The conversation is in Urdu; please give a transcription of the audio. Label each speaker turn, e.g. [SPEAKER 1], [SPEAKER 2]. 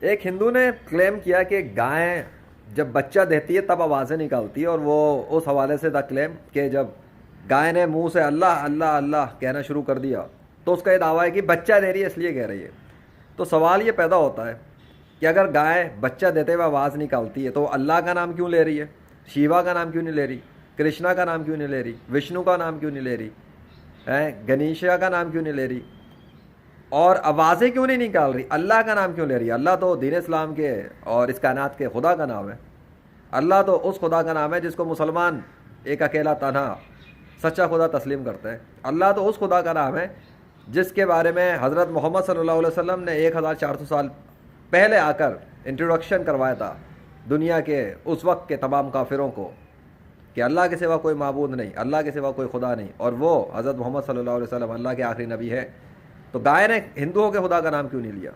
[SPEAKER 1] ایک ہندو نے کلیم کیا کہ گائیں جب بچہ دیتی ہے تب آوازیں نکالتی ہے، اور وہ اس حوالے سے تھا کلیم کہ جب گائے نے منہ سے اللہ اللہ اللہ کہنا شروع کر دیا تو اس کا یہ دعویٰ ہے کہ بچہ دے رہی ہے اس لیے کہہ رہی ہے۔ تو سوال یہ پیدا ہوتا ہے کہ اگر گائے بچہ دیتے ہوئے آواز نکالتی ہے تو اللہ کا نام کیوں لے رہی ہے، شیوا کا نام کیوں نہیں لے رہی، کرشنا کا نام کیوں نہیں لے رہی، وشنو کا نام کیوں نہیں لے رہی، گنیشا کا نام کیوں نہیں لے رہی، اور آوازیں کیوں نہیں نکال رہی، اللہ کا نام کیوں لے رہی ہے؟ اللہ تو دین اسلام کے اور اس کائنات کے خدا کا نام ہے۔ اللہ تو اس خدا کا نام ہے جس کو مسلمان ایک اکیلا تنہا سچا خدا تسلیم کرتے ہیں۔ اللہ تو اس خدا کا نام ہے جس کے بارے میں حضرت محمد صلی اللہ علیہ وسلم نے 1400 سال پہلے آ کر انٹروڈکشن کروایا تھا دنیا کے اس وقت کے تمام کافروں کو کہ اللہ کے سوا کوئی معبود نہیں، اللہ کے سوا کوئی خدا نہیں، اور وہ حضرت محمد صلی اللہ علیہ وسلم اللہ کے آخری نبی ہے۔ تو گائے نے ہندوؤں کے خدا کا نام کیوں نہیں لیا؟